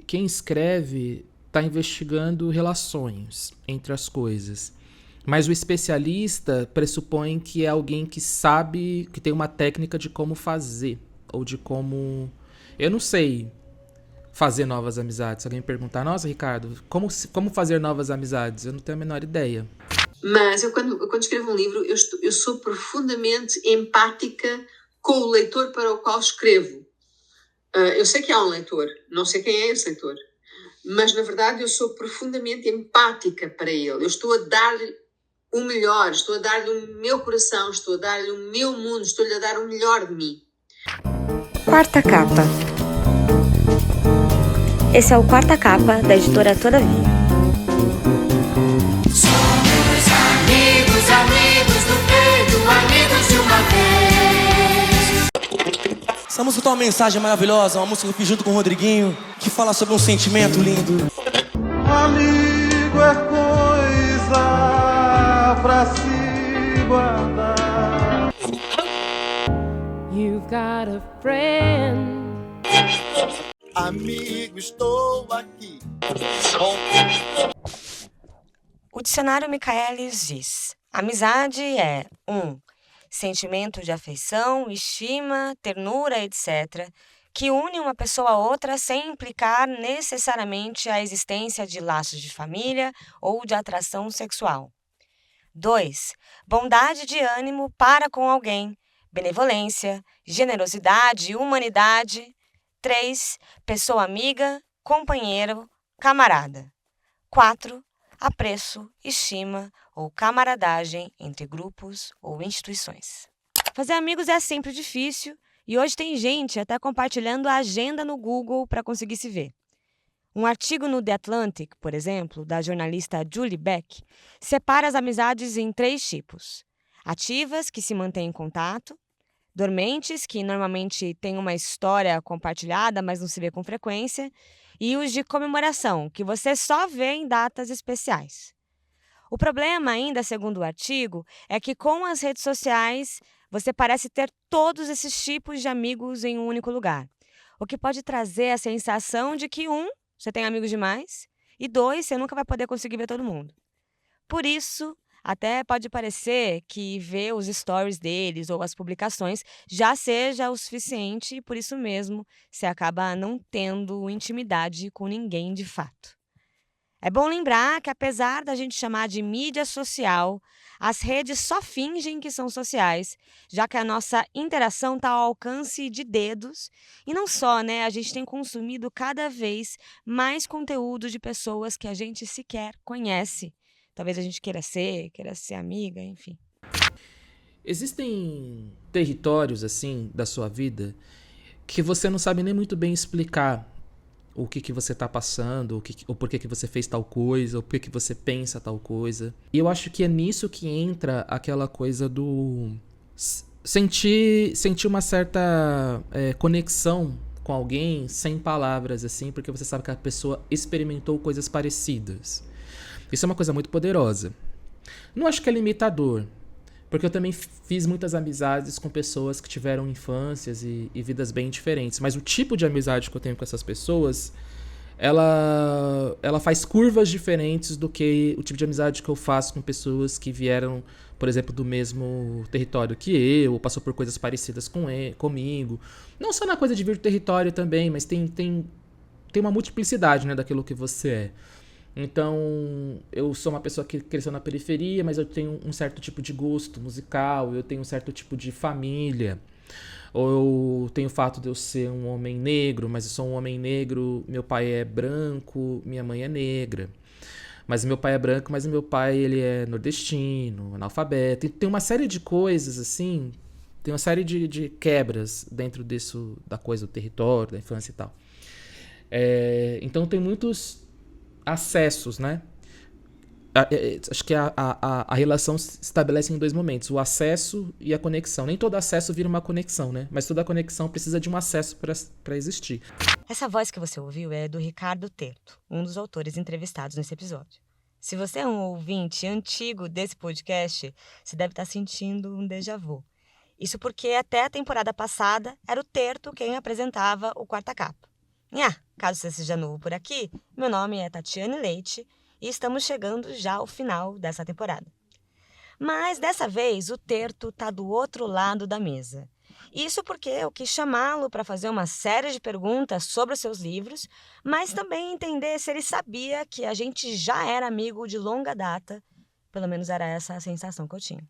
quem escreve está investigando relações entre as coisas. Mas o especialista pressupõe que é alguém que sabe, que tem uma técnica de como fazer. Ou de como... Eu não sei fazer novas amizades. Se alguém me perguntar, nossa, Ricardo, como fazer novas amizades? Eu não tenho a menor ideia. Mas eu quando escrevo um livro, eu sou profundamente empática com o leitor para o qual escrevo. Eu sei que há um leitor, não sei quem é esse leitor, mas na verdade eu sou profundamente empática para ele. Eu estou a dar-lhe o melhor, estou a dar-lhe o meu coração, estou a dar-lhe o meu mundo, estou-lhe a dar o melhor de mim. Quarta Capa. Esse é o Quarta Capa da editora Todavia. Somos amigos do peito, amigos de uma vez. Essa música tem uma mensagem maravilhosa, uma música que eu fiz junto com o Rodriguinho, que fala sobre um sentimento lindo. Amigo é coisa pra se guardar. You've got a friend. Amigo, estou aqui. O dicionário Michaelis diz: amizade é 1. Sentimento de afeição, estima, ternura, etc., que une uma pessoa a outra sem implicar necessariamente a existência de laços de família ou de atração sexual. 2. Bondade de ânimo para com alguém, benevolência, generosidade e humanidade. 3. Pessoa amiga, companheiro, camarada. 4. Apreço, estima ou camaradagem entre grupos ou instituições. Fazer amigos é sempre difícil e hoje tem gente até compartilhando a agenda no Google para conseguir se ver. Um artigo no The Atlantic, por exemplo, da jornalista Julie Beck, separa as amizades em 3 tipos. Ativas, que se mantêm em contato. Dormentes, que normalmente têm uma história compartilhada, mas não se vê com frequência. E os de comemoração, que você só vê em datas especiais. O problema, ainda segundo o artigo, é que com as redes sociais você parece ter todos esses tipos de amigos em um único lugar, o que pode trazer a sensação de que 1, você tem amigos demais, e 2, você nunca vai poder conseguir ver todo mundo. Por isso, até pode parecer que ver os stories deles ou as publicações já seja o suficiente e por isso mesmo você acaba não tendo intimidade com ninguém de fato. É bom lembrar que apesar da gente chamar de mídia social, as redes só fingem que são sociais, já que a nossa interação está ao alcance de dedos e não só, né? A gente tem consumido cada vez mais conteúdo de pessoas que a gente sequer conhece. Talvez a gente queira ser amiga, enfim. Existem territórios, assim, da sua vida que você não sabe nem muito bem explicar o que você tá passando, ou por que você fez tal coisa, ou por que você pensa tal coisa. E eu acho que é nisso que entra aquela coisa do sentir uma certa conexão com alguém sem palavras, assim, porque você sabe que a pessoa experimentou coisas parecidas. Isso é uma coisa muito poderosa. Não acho que é limitador, porque eu também fiz muitas amizades com pessoas que tiveram infâncias e vidas bem diferentes. Mas o tipo de amizade que eu tenho com essas pessoas, ela faz curvas diferentes do que o tipo de amizade que eu faço com pessoas que vieram, por exemplo, do mesmo território que eu, ou passou por coisas parecidas comigo. Não só na coisa de vir do território também, mas tem uma multiplicidade, né, daquilo que você é. Então, eu sou uma pessoa que cresceu na periferia, mas eu tenho um certo tipo de gosto musical, eu tenho um certo tipo de família. Ou eu tenho o fato de eu ser um homem negro, mas eu sou um homem negro, meu pai é branco, minha mãe é negra. Mas meu pai é branco, mas meu pai ele é nordestino, analfabeto. E tem uma série de coisas, assim, tem uma série de quebras dentro disso, da coisa do território, da infância e tal. Então tem muitos acessos, né? Acho que a relação se estabelece em 2 momentos, o acesso e a conexão. Nem todo acesso vira uma conexão, né? Mas toda conexão precisa de um acesso para existir. Essa voz que você ouviu é do Ricardo Terto, um dos autores entrevistados nesse episódio. Se você é um ouvinte antigo desse podcast, você deve estar sentindo um déjà vu. Isso porque até a temporada passada era o Terto quem apresentava o Quarta Capa. caso você seja novo por aqui, meu nome é Tatiane Leite e estamos chegando já ao final dessa temporada. Mas dessa vez o Terto está do outro lado da mesa. Isso porque eu quis chamá-lo para fazer uma série de perguntas sobre os seus livros, mas também entender se ele sabia que a gente já era amigo de longa data. Pelo menos era essa a sensação que eu tinha.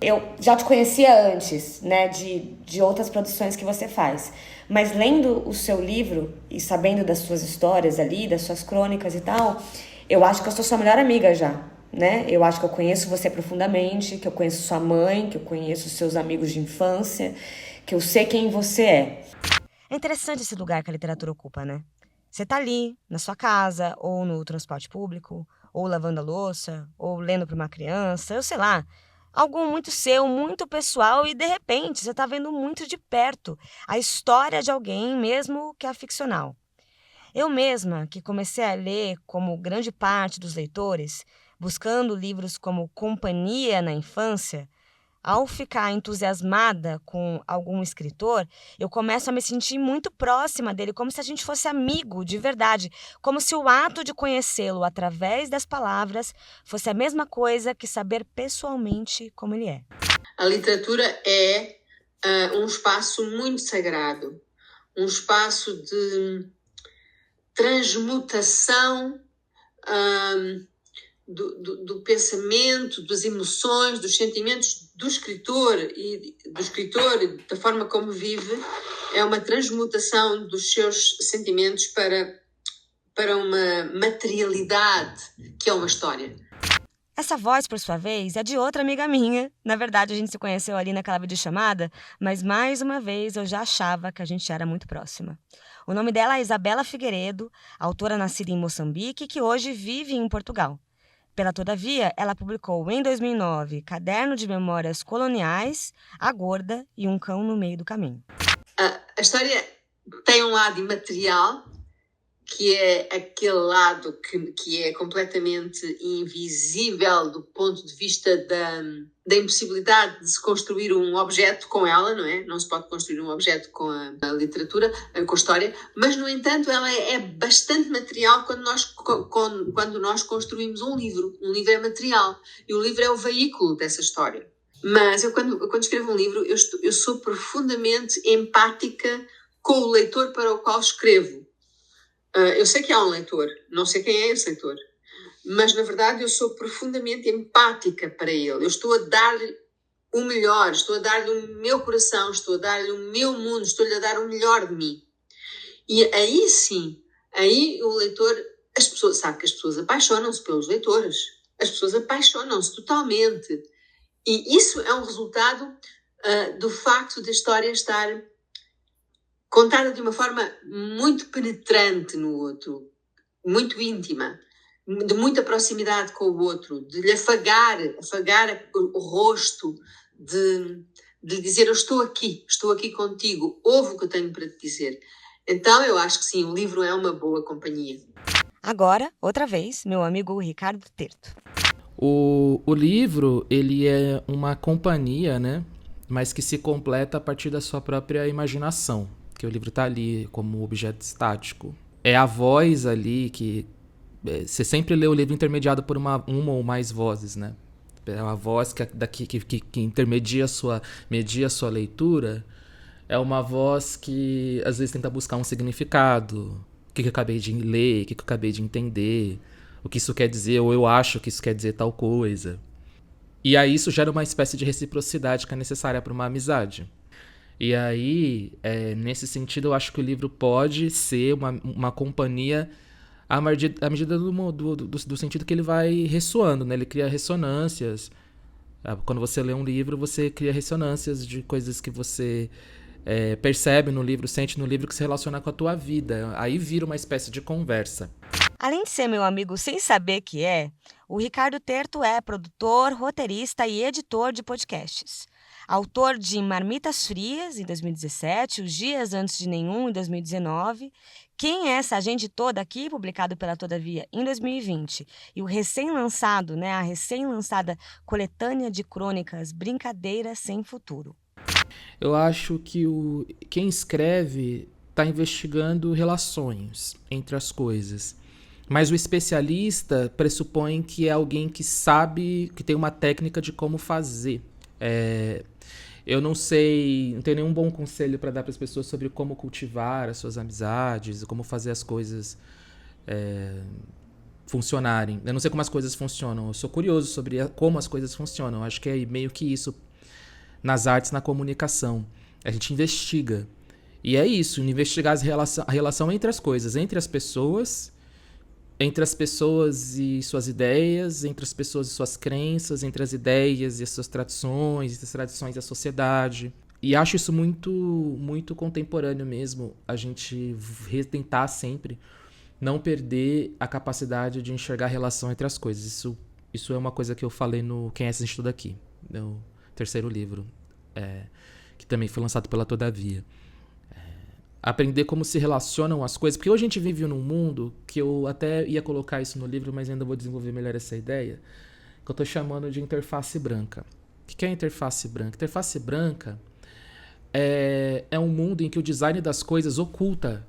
Eu já te conhecia antes, né, de outras produções que você faz. Mas lendo o seu livro e sabendo das suas histórias ali, das suas crônicas e tal, eu acho que eu sou sua melhor amiga já, né? Eu acho que eu conheço você profundamente, que eu conheço sua mãe, que eu conheço seus amigos de infância, que eu sei quem você é. É interessante esse lugar que a literatura ocupa, né? Você tá ali, na sua casa, ou no transporte público, ou lavando a louça, ou lendo para uma criança, eu sei lá. Algo muito seu, muito pessoal, e de repente você tá vendo muito de perto a história de alguém, mesmo que a ficcional. Eu mesma, que comecei a ler, como grande parte dos leitores, buscando livros como companhia na infância, ao ficar entusiasmada com algum escritor, eu começo a me sentir muito próxima dele, como se a gente fosse amigo de verdade, como se o ato de conhecê-lo através das palavras fosse a mesma coisa que saber pessoalmente como ele é. A literatura é um espaço muito sagrado, um espaço de transmutação do pensamento, das emoções, dos sentimentos do escritor e da forma como vive. É uma transmutação dos seus sentimentos para uma materialidade que é uma história. Essa voz, por sua vez, é de outra amiga minha. Na verdade, a gente se conheceu ali naquela videochamada, mas mais uma vez eu já achava que a gente era muito próxima. O nome dela é Isabela Figueiredo, autora nascida em Moçambique que hoje vive em Portugal. Pela Todavia, ela publicou em 2009 Caderno de Memórias Coloniais, A Gorda e Um Cão no Meio do Caminho. A história tem um lado imaterial, que é aquele lado que é completamente invisível do ponto de vista da impossibilidade de se construir um objeto com ela, não é? Não se pode construir um objeto com a literatura, com a história, mas, no entanto, ela é bastante material quando nós construímos um livro. Um livro é material e o livro é o veículo dessa história. Mas eu, quando escrevo um livro, eu sou profundamente empática com o leitor para o qual escrevo. Eu sei que há um leitor, não sei quem é esse leitor, mas na verdade eu sou profundamente empática para ele. Eu estou a dar-lhe o melhor, estou a dar-lhe o meu coração, estou a dar-lhe o meu mundo, estou-lhe a dar o melhor de mim. E aí sim, aí o leitor, sabe que as pessoas apaixonam-se pelos leitores, as pessoas apaixonam-se totalmente. E isso é um resultado do facto da história estar contada de uma forma muito penetrante no outro, muito íntima, de muita proximidade com o outro, de lhe afagar o rosto, de lhe dizer: eu estou aqui contigo, ouve o que eu tenho para te dizer. Então eu acho que sim, o livro é uma boa companhia. Agora, outra vez, meu amigo Ricardo Terto. O livro, ele é uma companhia, né? Mas que se completa a partir da sua própria imaginação. Que o livro está ali como objeto estático. É a voz ali que... Você sempre lê o livro intermediado por uma ou mais vozes, né? É uma voz que intermedia media a sua leitura. É uma voz que às vezes tenta buscar um significado. O que eu acabei de ler, o que eu acabei de entender, o que isso quer dizer, ou eu acho que isso quer dizer tal coisa. E aí isso gera uma espécie de reciprocidade que é necessária para uma amizade. E aí, nesse sentido, eu acho que o livro pode ser uma companhia à medida do sentido que ele vai ressoando, né? Ele cria ressonâncias. Quando você lê um livro, você cria ressonâncias de coisas que você percebe no livro, sente no livro, que se relaciona com a tua vida. Aí vira uma espécie de conversa. Além de ser meu amigo sem saber que é, o Ricardo Terto é produtor, roteirista e editor de podcasts. Autor de Marmitas Frias, em 2017, Os Dias Antes de Nenhum, em 2019, Quem é essa gente toda aqui, publicado pela Todavia, em 2020, e o recém-lançado, a recém-lançada coletânea de crônicas Brincadeira Sem Futuro. Eu acho que quem escreve está investigando relações entre as coisas. Mas o especialista pressupõe que é alguém que sabe, que tem uma técnica de como fazer. Eu não sei, não tenho nenhum bom conselho para dar para as pessoas sobre como cultivar as suas amizades, como fazer as coisas funcionarem. Eu não sei como as coisas funcionam. Eu sou curioso sobre como as coisas funcionam. Eu acho que é meio que isso nas artes, na comunicação. A gente investiga. E é isso, investigar a relação entre as coisas, entre as pessoas e suas ideias, entre as pessoas e suas crenças, entre as ideias e as suas tradições, entre as tradições e a sociedade. E acho isso muito, muito contemporâneo mesmo, a gente tentar sempre não perder a capacidade de enxergar a relação entre as coisas. Isso é uma coisa que eu falei no Quem é esse estudo aqui, meu terceiro livro, que também foi lançado pela Todavia. Aprender como se relacionam as coisas, porque hoje a gente vive num mundo que eu até ia colocar isso no livro, mas ainda vou desenvolver melhor essa ideia, que eu estou chamando de interface branca. O que é interface branca? Interface branca é um mundo em que o design das coisas oculta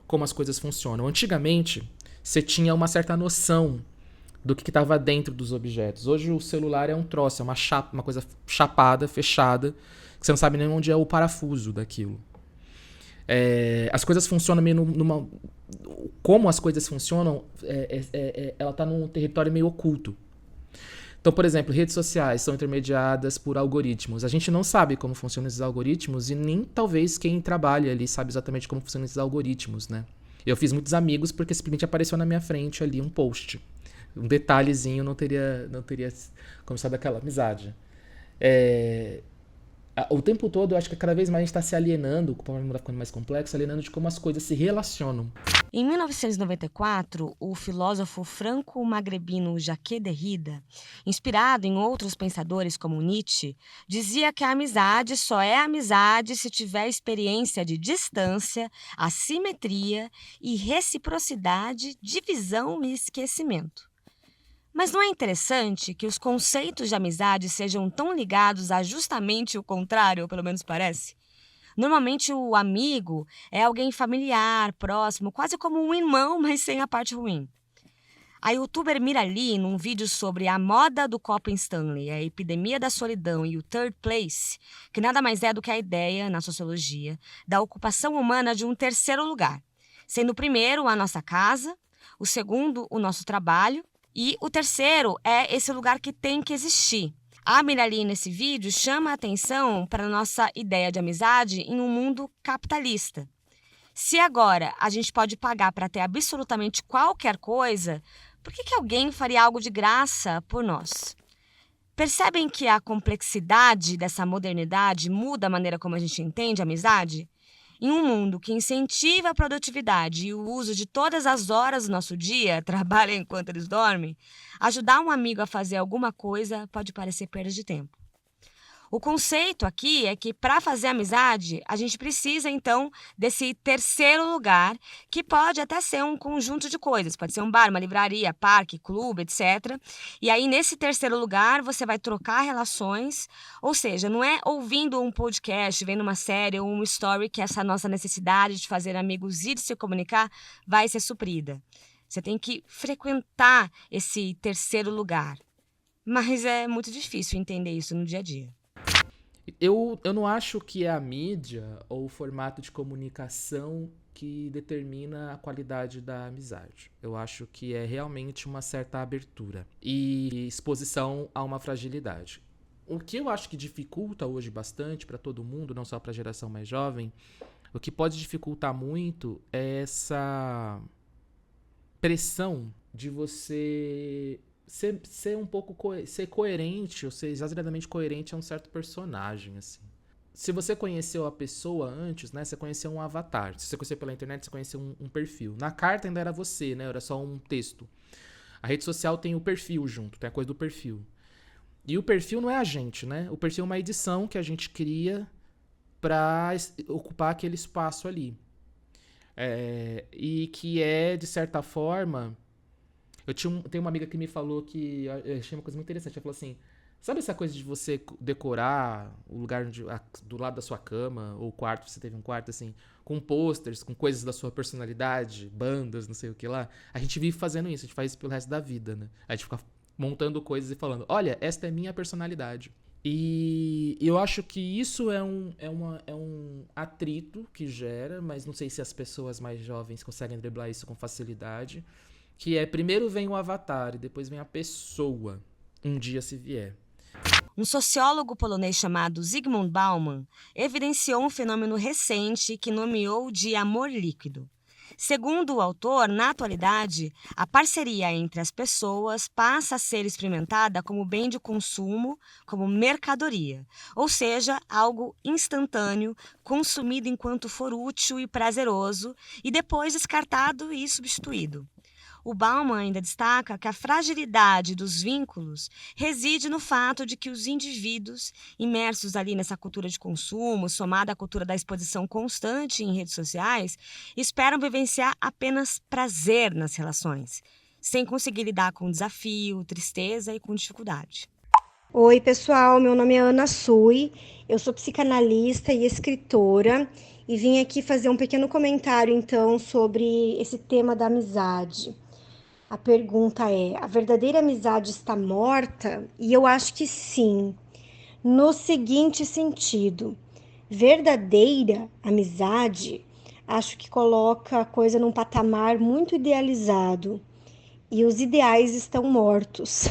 como as coisas funcionam. Antigamente, você tinha uma certa noção do que estava dentro dos objetos. Hoje o celular é um troço, é uma coisa chapada, fechada, que você não sabe nem onde é o parafuso daquilo. As coisas funcionam meio como as coisas funcionam, ela está num território meio oculto. Então, por exemplo, redes sociais são intermediadas por algoritmos. A gente não sabe como funcionam esses algoritmos e nem talvez quem trabalha ali sabe exatamente como funcionam esses algoritmos, né? Eu fiz muitos amigos porque simplesmente apareceu na minha frente ali um post. Um detalhezinho não teria começado aquela amizade. O tempo todo, eu acho que cada vez mais a gente está se alienando, o problema está ficando mais complexo, alienando de como as coisas se relacionam. Em 1994, o filósofo franco-magrebino Jacques Derrida, inspirado em outros pensadores como Nietzsche, dizia que a amizade só é amizade se tiver experiência de distância, assimetria e reciprocidade, divisão e esquecimento. Mas não é interessante que os conceitos de amizade sejam tão ligados a justamente o contrário, ou pelo menos parece? Normalmente o amigo é alguém familiar, próximo, quase como um irmão, mas sem a parte ruim. A youtuber Mirali, num vídeo sobre a moda do copo Stanley, a epidemia da solidão e o third place, que nada mais é do que a ideia, na sociologia, da ocupação humana de um terceiro lugar, sendo o primeiro a nossa casa, o segundo o nosso trabalho, e o terceiro é esse lugar que tem que existir. A Mirali, nesse vídeo, chama a atenção para a nossa ideia de amizade em um mundo capitalista. Se agora a gente pode pagar para ter absolutamente qualquer coisa, por que alguém faria algo de graça por nós? Percebem que a complexidade dessa modernidade muda a maneira como a gente entende a amizade? Em um mundo que incentiva a produtividade e o uso de todas as horas do nosso dia, trabalha enquanto eles dormem, ajudar um amigo a fazer alguma coisa pode parecer perda de tempo. O conceito aqui é que para fazer amizade, a gente precisa então desse terceiro lugar, que pode até ser um conjunto de coisas, pode ser um bar, uma livraria, parque, clube, etc. E aí nesse terceiro lugar você vai trocar relações, ou seja, não é ouvindo um podcast, vendo uma série ou uma story que essa nossa necessidade de fazer amigos e de se comunicar vai ser suprida. Você tem que frequentar esse terceiro lugar. Mas é muito difícil entender isso no dia a dia. Eu não acho que é a mídia ou o formato de comunicação que determina a qualidade da amizade. Eu acho que é realmente uma certa abertura e exposição a uma fragilidade. O que eu acho que dificulta hoje bastante para todo mundo, não só para a geração mais jovem, o que pode dificultar muito é essa pressão de você ser um pouco ser coerente, ou ser exageradamente coerente a um certo personagem, assim. Se você conheceu a pessoa antes, né, você conheceu um avatar. Se você conheceu pela internet, você conheceu um perfil. Na carta ainda era você, né, era só um texto. A rede social tem o perfil junto, tem a coisa do perfil. E o perfil não é a gente, né? O perfil é uma edição que a gente cria para ocupar aquele espaço ali. E que é, de certa forma... Tenho uma amiga que me falou que... Eu achei uma coisa muito interessante. Ela falou assim... Sabe essa coisa de você decorar o lugar do lado da sua cama, ou quarto, você teve um quarto assim, com posters, com coisas da sua personalidade, bandas, não sei o que lá? A gente vive fazendo isso, a gente faz isso pelo resto da vida, né? A gente fica montando coisas e falando, olha, esta é minha personalidade. E eu acho que isso é um atrito que gera, mas não sei se as pessoas mais jovens conseguem driblar isso com facilidade, que é primeiro vem o avatar e depois vem a pessoa, um dia se vier. Um sociólogo polonês chamado Zygmunt Bauman evidenciou um fenômeno recente que nomeou de amor líquido. Segundo o autor, na atualidade, a parceria entre as pessoas passa a ser experimentada como bem de consumo, como mercadoria, ou seja, algo instantâneo, consumido enquanto for útil e prazeroso, e depois descartado e substituído. O Bauman ainda destaca que a fragilidade dos vínculos reside no fato de que os indivíduos, imersos ali nessa cultura de consumo, somada à cultura da exposição constante em redes sociais, esperam vivenciar apenas prazer nas relações, sem conseguir lidar com desafio, tristeza e com dificuldade. Oi, pessoal, meu nome é Ana Sui, eu sou psicanalista e escritora e vim aqui fazer um pequeno comentário, então, sobre esse tema da amizade. A pergunta é, a verdadeira amizade está morta? E eu acho que sim, no seguinte sentido, verdadeira amizade, acho que coloca a coisa num patamar muito idealizado e os ideais estão mortos.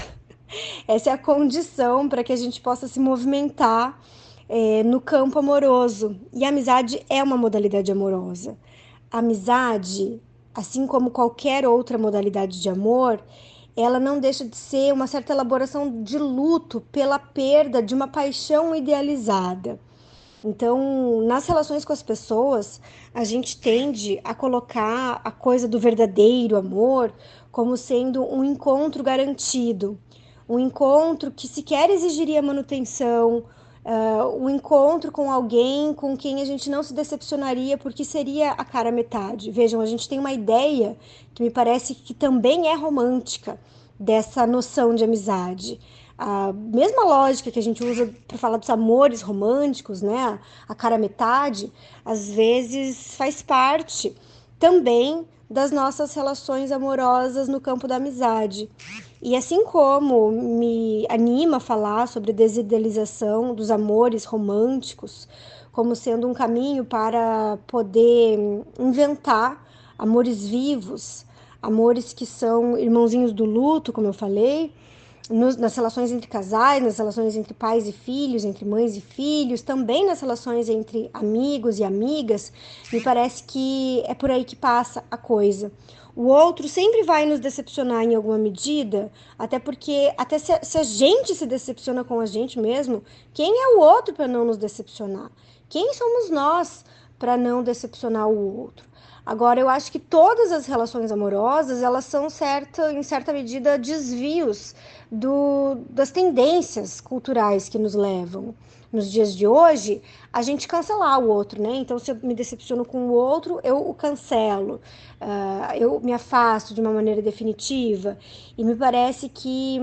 Essa é a condição para que a gente possa se movimentar no campo amoroso. E a amizade é uma modalidade amorosa. A amizade, assim como qualquer outra modalidade de amor, ela não deixa de ser uma certa elaboração de luto pela perda de uma paixão idealizada. Então, nas relações com as pessoas, a gente tende a colocar a coisa do verdadeiro amor como sendo um encontro garantido, um encontro que sequer exigiria manutenção, um encontro com alguém com quem a gente não se decepcionaria porque seria a cara metade. Vejam, a gente tem uma ideia que me parece que também é romântica dessa noção de amizade. A mesma lógica que a gente usa para falar dos amores românticos, né? A cara metade, às vezes faz parte também das nossas relações amorosas no campo da amizade. E assim como me anima a falar sobre a desidealização dos amores românticos, como sendo um caminho para poder inventar amores vivos, amores que são irmãozinhos do luto, como eu falei, nas relações entre casais, nas relações entre pais e filhos, entre mães e filhos, também nas relações entre amigos e amigas, me parece que é por aí que passa a coisa. O outro sempre vai nos decepcionar em alguma medida, até porque, até se a gente se decepciona com a gente mesmo, quem é o outro para não nos decepcionar? Quem somos nós para não decepcionar o outro? Agora, eu acho que todas as relações amorosas, elas são, em certa medida, desvios das tendências culturais que nos levam, nos dias de hoje, a gente cancelar o outro, né? Então, se eu me decepciono com o outro, eu o cancelo, eu me afasto de uma maneira definitiva. E me parece que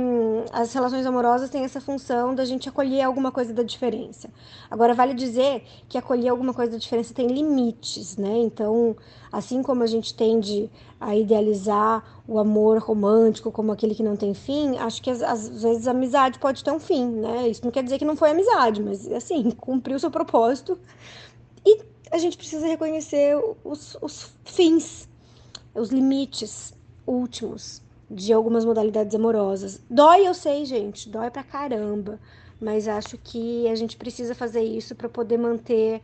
as relações amorosas têm essa função da gente acolher alguma coisa da diferença. Agora, vale dizer que acolher alguma coisa da diferença tem limites, né? Então, assim como a gente tende a idealizar o amor romântico como aquele que não tem fim, acho que às vezes a amizade pode ter um fim, né? Isso não quer dizer que não foi amizade, mas assim, cumpriu o seu propósito. E a gente precisa reconhecer os fins, os limites últimos de algumas modalidades amorosas. Dói, eu sei, gente, dói pra caramba, mas acho que a gente precisa fazer isso para poder manter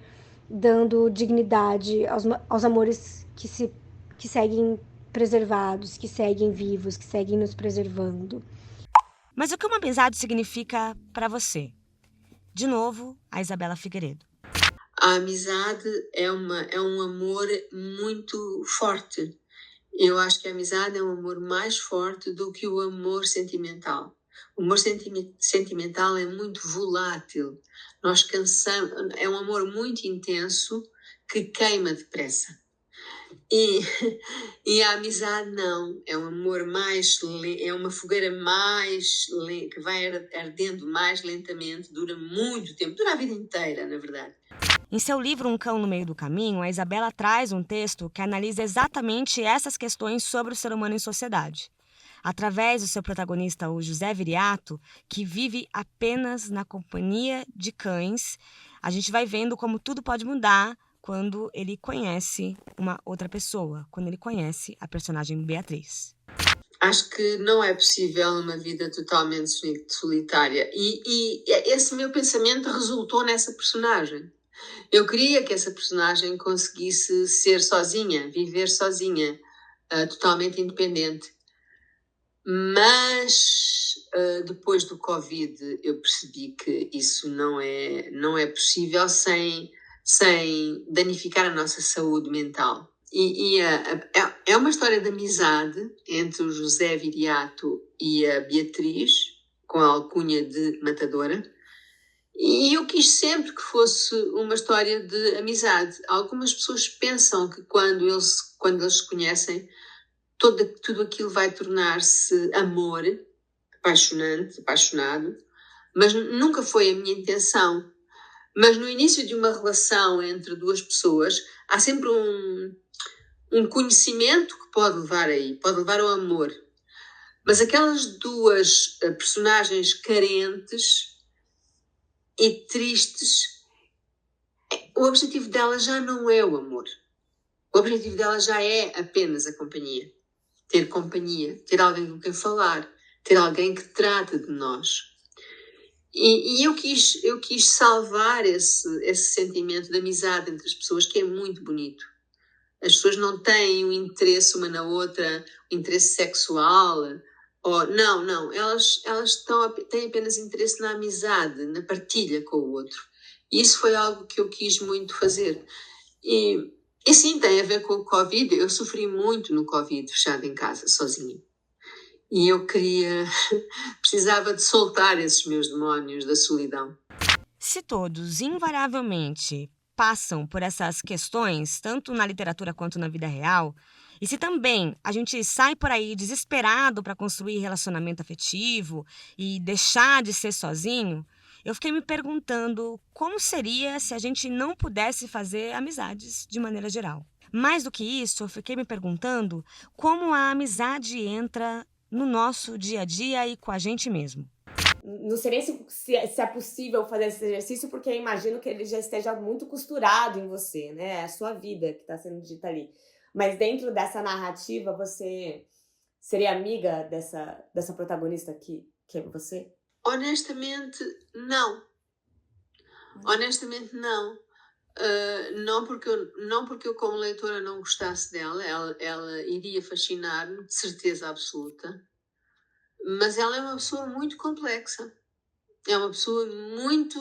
dando dignidade aos amores que seguem preservados, que seguem vivos, que seguem nos preservando. Mas o que uma amizade significa para você? De novo, a Isabela Figueiredo. A amizade é um amor muito forte. Eu acho que a amizade é um amor mais forte do que o amor sentimental. O amor sentimental é muito volátil. Nós cansamos, é um amor muito intenso que queima depressa. E, e a amizade não, é um amor é uma fogueira que vai ardendo mais lentamente, dura muito tempo, dura a vida inteira, na verdade. Em seu livro Um Cão no Meio do Caminho, a Isabela traz um texto que analisa exatamente essas questões sobre o ser humano em sociedade. Através do seu protagonista, o José Viriato, que vive apenas na companhia de cães, a gente vai vendo como tudo pode mudar quando ele conhece uma outra pessoa, quando ele conhece a personagem Beatriz. Acho que não é possível uma vida totalmente solitária. E esse meu pensamento resultou nessa personagem. Eu queria que essa personagem conseguisse ser sozinha, viver sozinha, totalmente independente. Mas depois do Covid eu percebi que isso não é possível sem danificar a nossa saúde mental. É uma história de amizade entre o José Viriato e a Beatriz, com a alcunha de Matadora. E eu quis sempre que fosse uma história de amizade. Algumas pessoas pensam que quando eles se conhecem, tudo aquilo vai tornar-se amor, apaixonado, mas nunca foi a minha intenção. Mas no início de uma relação entre duas pessoas, há sempre um conhecimento que pode levar ao amor. Mas aquelas duas personagens carentes e tristes, o objetivo dela já não é o amor. O objetivo dela já é apenas a companhia. Ter companhia, ter alguém com quem falar, ter alguém que trata de nós. E eu quis salvar esse sentimento de amizade entre as pessoas, que é muito bonito. As pessoas não têm um interesse uma na outra, um interesse sexual. Não. Elas têm apenas interesse na amizade, na partilha com o outro. E isso foi algo que eu quis muito fazer. E sim, tem a ver com o Covid. Eu sofri muito no Covid, fechada em casa, sozinha. E eu precisava de soltar esses meus demónios da solidão. Se todos, invariavelmente, passam por essas questões, tanto na literatura quanto na vida real, e se também a gente sai por aí desesperado para construir relacionamento afetivo e deixar de ser sozinho, eu fiquei me perguntando como seria se a gente não pudesse fazer amizades de maneira geral. Mais do que isso, eu fiquei me perguntando como a amizade entra no nosso dia a dia e com a gente mesmo. Não sei nem se é possível fazer esse exercício, porque eu imagino que ele já esteja muito costurado em você, né? É a sua vida que está sendo dita ali. Mas dentro dessa narrativa, você seria amiga dessa protagonista que é você? Honestamente, não. Não porque eu como leitora não gostasse dela, ela iria fascinar-me, de certeza absoluta, mas ela é uma pessoa muito complexa, é uma pessoa muito,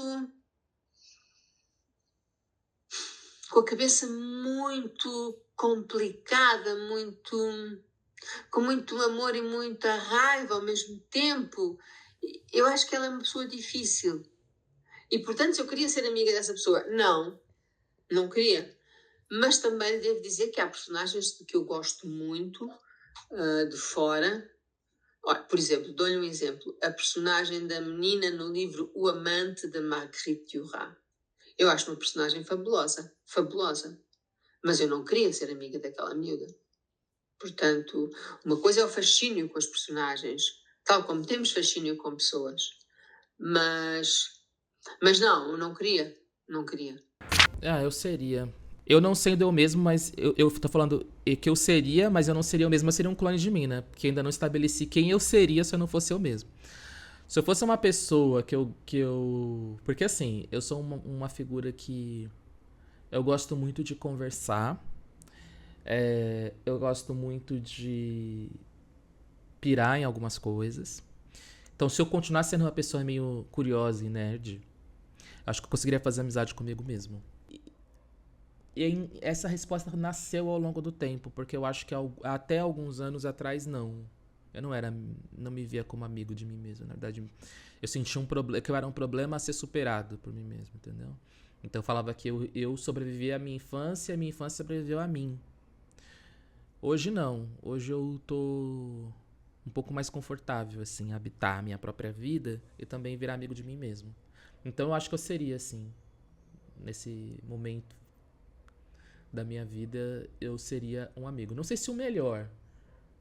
com a cabeça muito complicada, com muito amor e muita raiva ao mesmo tempo. Eu acho que ela é uma pessoa difícil. E, portanto, se eu queria ser amiga dessa pessoa, não queria. Mas também devo dizer que há personagens que eu gosto muito de fora. Olha, por exemplo, dou-lhe um exemplo. A personagem da menina no livro O Amante, de Marguerite Duras. Eu acho uma personagem fabulosa. Mas eu não queria ser amiga daquela miúda. Portanto, uma coisa é o fascínio com as personagens, tal como temos fascínio com pessoas. Mas não queria. Eu seria. Eu não sendo eu mesmo, mas eu tô falando que eu seria, mas eu não seria eu mesmo, eu seria um clone de mim, né? Porque ainda não estabeleci quem eu seria se eu não fosse eu mesmo. Se eu fosse uma pessoa que eu... Porque assim, eu sou uma figura que... Eu gosto muito de conversar. Eu gosto muito de pirar em algumas coisas. Então, se eu continuar sendo uma pessoa meio curiosa e nerd, acho que eu conseguiria fazer amizade comigo mesmo. E essa resposta nasceu ao longo do tempo, porque eu acho que até alguns anos atrás, não. Eu não me via como amigo de mim mesmo. Na verdade, eu sentia que eu era um problema a ser superado por mim mesmo, entendeu? Então eu falava que eu sobrevivi à minha infância e a minha infância sobreviveu a mim. Hoje não. Hoje eu tô um pouco mais confortável, assim, habitar a minha própria vida e também virar amigo de mim mesmo. Então eu acho que eu seria, assim, nesse momento da minha vida, eu seria um amigo. Não sei se o melhor,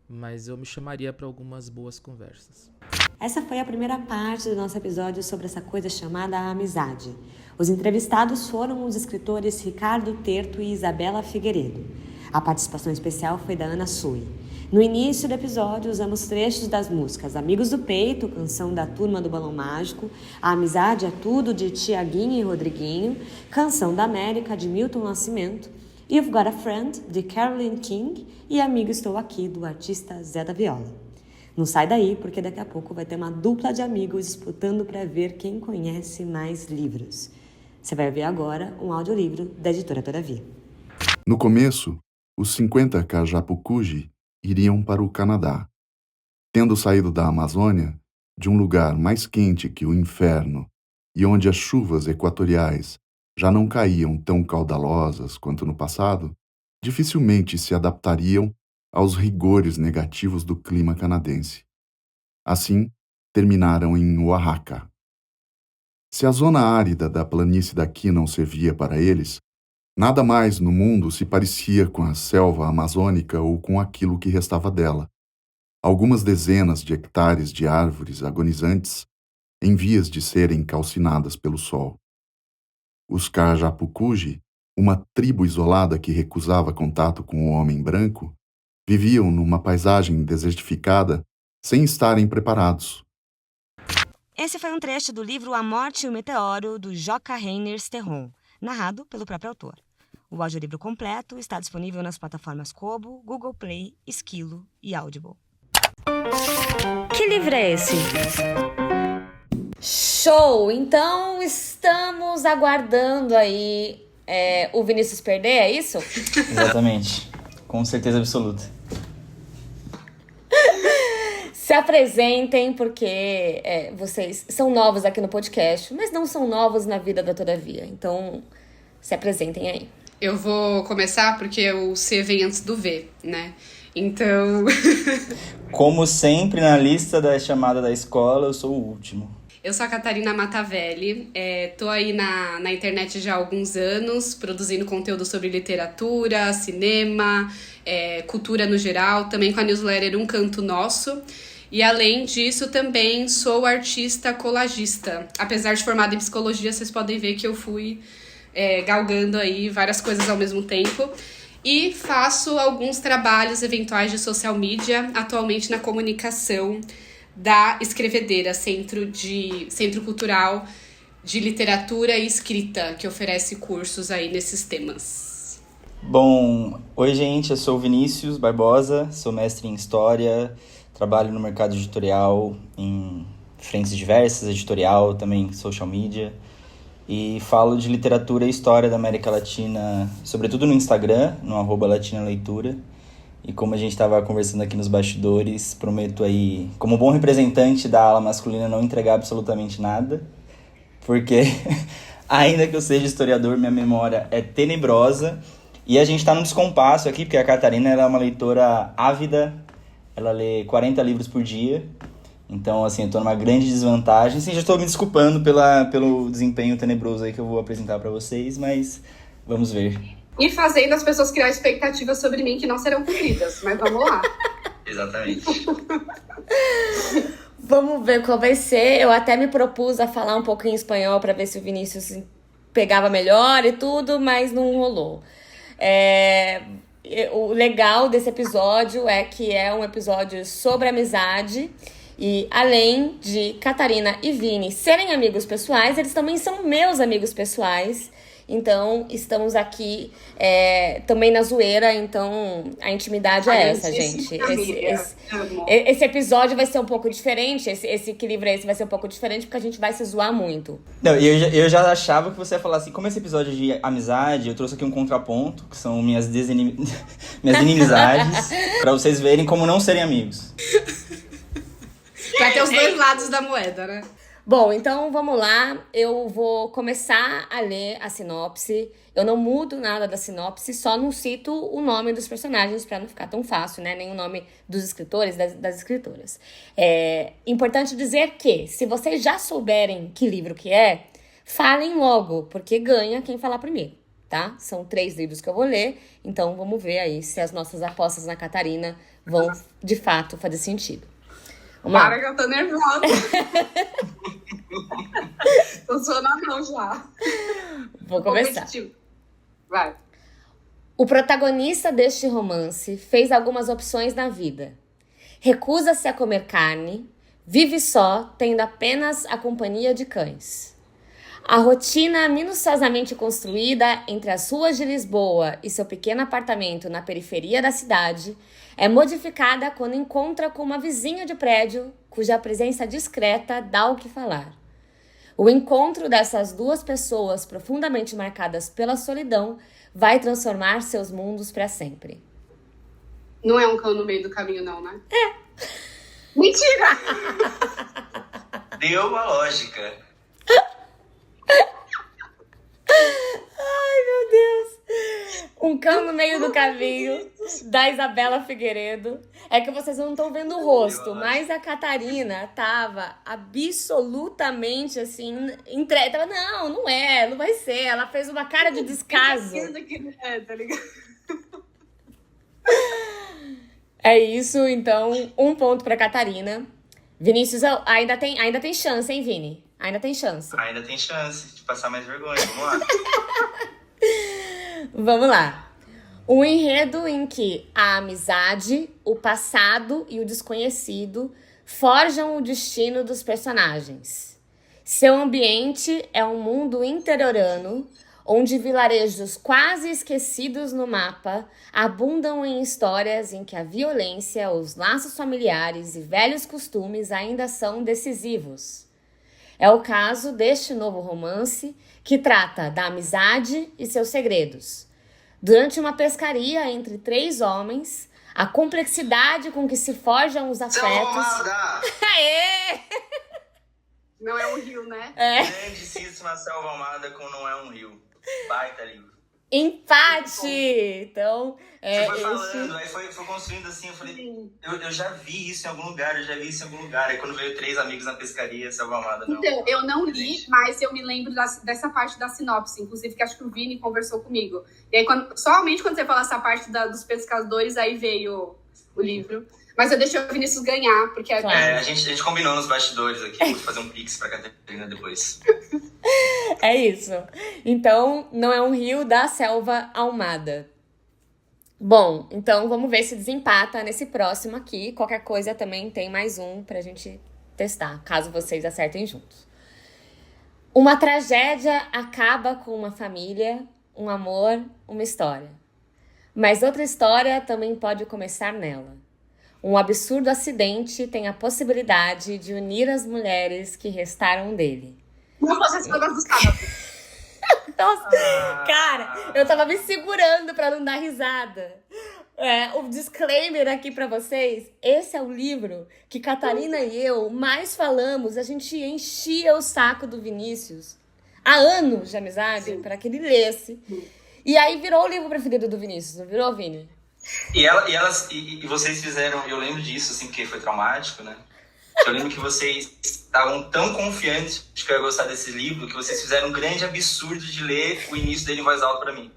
mas eu me chamaria para algumas boas conversas. Essa foi a primeira parte do nosso episódio sobre essa coisa chamada amizade. Os entrevistados foram os escritores Ricardo Terto e Isabela Figueiredo. A participação especial foi da Ana Sui. No início do episódio, usamos trechos das músicas Amigos do Peito, canção da Turma do Balão Mágico, A Amizade é Tudo, de Tiaguinho e Rodriguinho, Canção da América, de Milton Nascimento, You've Got a Friend, de Carolyn King e Amigo Estou Aqui, do artista Zé da Viola. Não sai daí, porque daqui a pouco vai ter uma dupla de amigos disputando para ver quem conhece mais livros. Você vai ver agora um audiolivro da editora Todavia. No começo, os 50 Kajapukuji iriam para o Canadá. Tendo saído da Amazônia, de um lugar mais quente que o inferno e onde as chuvas equatoriais já não caíam tão caudalosas quanto no passado, dificilmente se adaptariam aos rigores negativos do clima canadense. Assim, terminaram em Oaxaca. Se a zona árida da planície daqui não servia para eles, nada mais no mundo se parecia com a selva amazônica ou com aquilo que restava dela. Algumas dezenas de hectares de árvores agonizantes em vias de serem calcinadas pelo sol. Os Kajapukuji, uma tribo isolada que recusava contato com o homem branco, viviam numa paisagem desertificada sem estarem preparados. Esse foi um trecho do livro A Morte e o Meteoro, do Joca Reiners Terron, narrado pelo próprio autor. O audiolivro completo está disponível nas plataformas Kobo, Google Play, Esquilo e Audible. Que livro é esse? Show! Então estamos aguardando aí o Vinícius perder, é isso? Exatamente, com certeza absoluta. Se apresentem, porque vocês são novos aqui no podcast, mas não são novos na vida da Todavia. Então, se apresentem aí. Eu vou começar porque o C vem antes do V, né? Então... Como sempre, na lista da chamada da escola, eu sou o último. Eu sou a Catarina Matavelli, tô aí na internet já há alguns anos, produzindo conteúdo sobre literatura, cinema, cultura no geral, também com a newsletter Um Canto Nosso. E além disso, também sou artista colagista. Apesar de formada em psicologia, vocês podem ver que eu fui galgando aí várias coisas ao mesmo tempo. E faço alguns trabalhos eventuais de social media, atualmente na comunicação da Escrevedeira, Centro Cultural de Literatura e Escrita, que oferece cursos aí nesses temas. Bom, oi gente, eu sou o Vinícius Barbosa, sou mestre em História, trabalho no mercado editorial em frentes diversas, editorial, também social media, e falo de literatura e história da América Latina, sobretudo no Instagram, no @latinaleitura. E como a gente estava conversando aqui nos bastidores, prometo aí, como bom representante da ala masculina, não entregar absolutamente nada, porque ainda que eu seja historiador, minha memória é tenebrosa. E a gente está num descompasso aqui, porque a Catarina ela é uma leitora ávida, ela lê 40 livros por dia. Então, assim, eu tô numa grande desvantagem. Sim, já estou me desculpando pelo desempenho tenebroso aí que eu vou apresentar para vocês, mas vamos ver. E fazendo as pessoas criar expectativas sobre mim que não serão cumpridas, mas vamos lá. Exatamente. Vamos ver qual vai ser. Eu até me propus a falar um pouco em espanhol para ver se o Vinícius pegava melhor e tudo, mas não rolou. O legal desse episódio é que é um episódio sobre amizade. E além de Catarina e Vini serem amigos pessoais, eles também são meus amigos pessoais. Então, estamos aqui também na zoeira, então a intimidade é essa, gente. Esse episódio vai ser um pouco diferente, esse que livro é esse vai ser um pouco diferente, porque a gente vai se zoar muito. Não, eu já achava que você ia falar assim, como esse episódio de amizade, eu trouxe aqui um contraponto, que são minhas inimizades, pra vocês verem como não serem amigos. Pra ter os dois lados da moeda, né? Bom, então vamos lá. Eu vou começar a ler a sinopse Eu não mudo nada da sinopse, só não cito o nome dos personagens para não ficar tão fácil, né? Nem o nome dos escritores, das escritoras. É importante dizer que, se vocês já souberem que livro que é, falem logo, porque ganha quem falar primeiro, tá? São 3 livros que eu vou ler, então vamos ver aí se as nossas apostas na Catarina vão, de fato, fazer sentido. Vamos lá. Para que eu tô nervosa. Tô suando a mão já. Vou começar. Vai. O protagonista deste romance fez algumas opções na vida. Recusa-se a comer carne, vive só, tendo apenas a companhia de cães. A rotina minuciosamente construída entre as ruas de Lisboa e seu pequeno apartamento na periferia da cidade é modificada quando encontra com uma vizinha de prédio cuja presença discreta dá o que falar. O encontro dessas duas pessoas profundamente marcadas pela solidão vai transformar seus mundos para sempre. Não é um cão no meio do caminho, não, né? É. Mentira! Deu a lógica. Ai, meu Deus! Um cão no meio do caminho, da Isabela Figueiredo. É que vocês não estão vendo o rosto, mas a Catarina tava absolutamente assim, entregue. Não é, não vai ser. Ela fez uma cara de descaso. Tá ligado? É isso, então, 1 ponto pra Catarina. Vinícius, ainda tem chance, hein, Vini? Ainda tem chance. Ainda tem chance de passar mais vergonha, vamos lá. Vamos lá. Um enredo em que a amizade, o passado e o desconhecido forjam o destino dos personagens. Seu ambiente é um mundo interiorano, onde vilarejos quase esquecidos no mapa abundam em histórias em que a violência, os laços familiares e velhos costumes ainda são decisivos. É o caso deste novo romance, que trata da amizade e seus segredos. Durante uma pescaria entre 3 homens, a complexidade com que se forjam os afetos... Aê! Não é um rio, né? É. Grandíssima Selva Amada com Não É um Rio. Baita livro. Empate! Então, Você foi falando, aí foi construindo assim, eu falei, eu já vi isso em algum lugar, Aí quando veio 3 amigos na pescaria, Selva Amada, não. Então, eu não li, mas eu me lembro dessa parte da sinopse, inclusive, que acho que o Vini conversou comigo. E aí, somente quando você fala essa parte dos pescadores, aí veio o livro. Mas eu deixei o Vinícius ganhar, porque... A gente combinou nos bastidores aqui, vou fazer um pix pra Catarina depois. É isso. Então, Não É um Rio, da Selva Almada. Bom, então vamos ver se desempata nesse próximo aqui. Qualquer coisa também tem mais um pra gente testar, caso vocês acertem juntos. Uma tragédia acaba com uma família, um amor, uma história. Mas outra história também pode começar nela. Um absurdo acidente tem a possibilidade de unir as mulheres que restaram dele. Não fosse as coisas dos sábados. Nossa, cara, eu tava me segurando pra não dar risada. O disclaimer aqui pra vocês, esse é o livro que Catarina e eu mais falamos, a gente enchia o saco do Vinícius há anos de amizade para que ele lesse. E aí virou o livro preferido do Vinícius, não virou, Vini? E vocês fizeram, eu lembro disso, assim, porque foi traumático, né? Eu lembro que vocês estavam tão confiantes de que eu ia gostar desse livro que vocês fizeram um grande absurdo de ler o início dele em voz alta pra mim.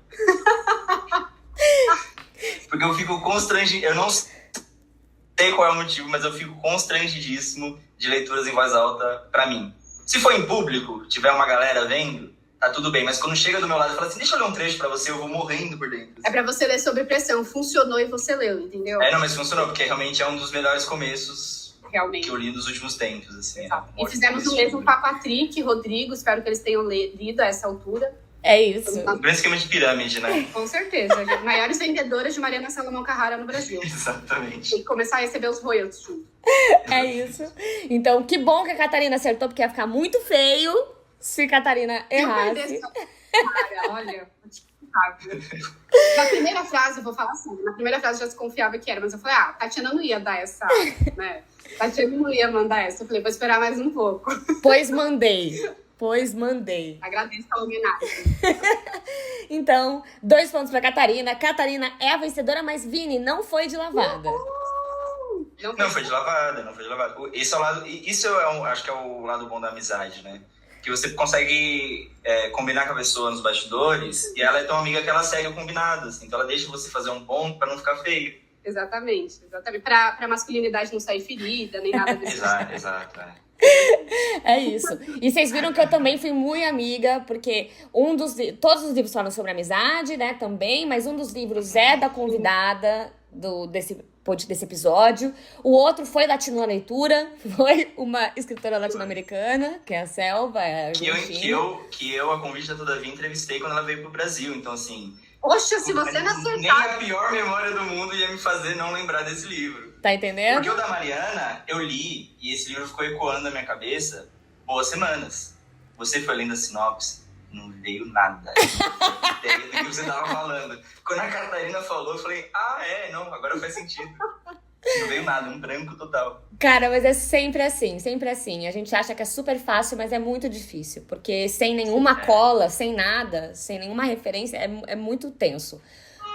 Porque eu fico constrangido, eu não sei qual é o motivo, mas eu fico constrangidíssimo de leituras em voz alta pra mim. Se for em público, tiver uma galera vendo, tá tudo bem, mas quando chega do meu lado e fala assim, deixa eu ler um trecho pra você, eu vou morrendo por dentro. É pra você ler sob pressão, funcionou e você leu, entendeu? Não, mas funcionou, porque realmente é um dos melhores começos realmente que eu li nos últimos tempos, assim. E fizemos o mesmo com a Patrick e Rodrigo, espero que eles tenham lido a essa altura. É isso. Um grande esquema de pirâmide, né? Com certeza. Maiores vendedoras de Mariana Salomão Carrara no Brasil. Exatamente. Tem que começar a receber os royalties junto. É isso. Então, que bom que a Catarina acertou, porque ia ficar muito feio se Catarina errasse. Cara, olha... Na primeira frase, eu vou falar assim, na primeira frase eu já desconfiava que era, mas eu falei, Tatiana não ia dar essa, né? Tatiana não ia mandar essa. Eu falei, vou esperar mais um pouco. Pois mandei. Pois mandei. Agradeço a homenagem. Então, 2 pontos pra Catarina. Catarina é a vencedora, mas Vini não foi de lavada. Não foi de lavada, não foi de lavada. Esse é o lado, isso acho que é o lado bom da amizade, né? Que você consegue combinar com a pessoa nos bastidores e ela é tão amiga que ela segue o combinado, assim. Então ela deixa você fazer um ponto pra não ficar feio. Exatamente. Pra masculinidade não sair ferida, nem nada desse tipo. Exato. É isso. E vocês viram que eu também fui muito amiga, porque todos os livros falam sobre amizade, né, também, mas um dos livros é da convidada desse episódio. O outro foi Latino na Leitura, foi uma escritora latino-americana, que é a Selva. Que eu, a convite da Todavia, entrevistei quando ela veio pro Brasil. Então, assim... Poxa, se você não acertar... Nem a pior memória do mundo ia me fazer não lembrar desse livro. Tá entendendo? Porque o da Mariana, eu li, e esse livro ficou ecoando na minha cabeça boas semanas. Você foi lendo a sinopse, não veio nada. Ideia do que você tava falando. Quando a Catarina falou, eu falei, não, agora faz sentido. Não veio nada, um branco total. Cara, mas é sempre assim, sempre assim. A gente acha que é super fácil, mas é muito difícil. Porque sem nenhuma cola, sem nada, sem nenhuma referência, é muito tenso.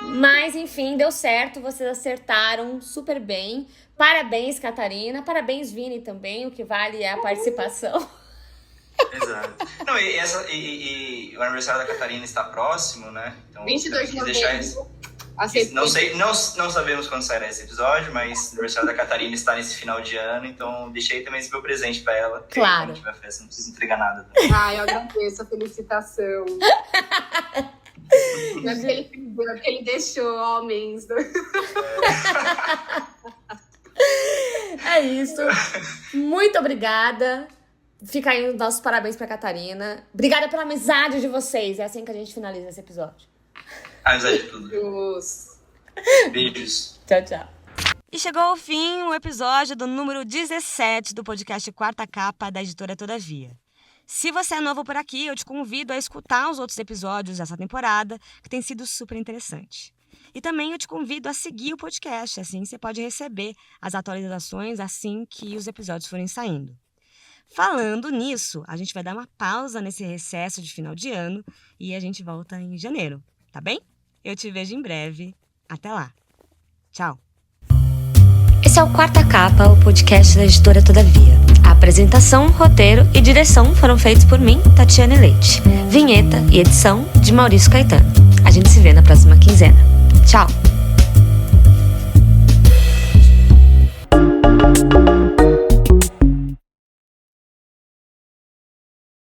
Mas, enfim, deu certo, vocês acertaram super bem. Parabéns, Catarina. Parabéns, Vini, também. O que vale é a participação. Exato. Não, e o aniversário da Catarina está próximo, né? Então, 22 de novembro. Não sabemos quando sairá esse episódio, mas o aniversário da Catarina está nesse final de ano, então deixei também esse meu presente pra ela. Claro. Quando tiver festa, não precisa entregar nada. Eu agradeço a felicitação. Não é porque ele deixou homens. É isso. Muito obrigada. Fica aí os nossos parabéns pra Catarina. Obrigada pela amizade de vocês. É assim que a gente finaliza esse episódio. Amizade de tudo. Beijos. Tchau, tchau. E chegou ao fim o episódio do número 17 do podcast Quarta Capa da editora Todavia. Se você é novo por aqui, eu te convido a escutar os outros episódios dessa temporada, que tem sido super interessante. E também eu te convido a seguir o podcast, assim você pode receber as atualizações assim que os episódios forem saindo. Falando nisso, a gente vai dar uma pausa nesse recesso de final de ano e a gente volta em janeiro, tá bem? Eu te vejo em breve. Até lá. Tchau. Esse é o Quarta Capa, o podcast da editora Todavia. A apresentação, roteiro e direção foram feitos por mim, Tatiane Leite. Vinheta e edição de Maurício Caetano. A gente se vê na próxima quinzena. Tchau!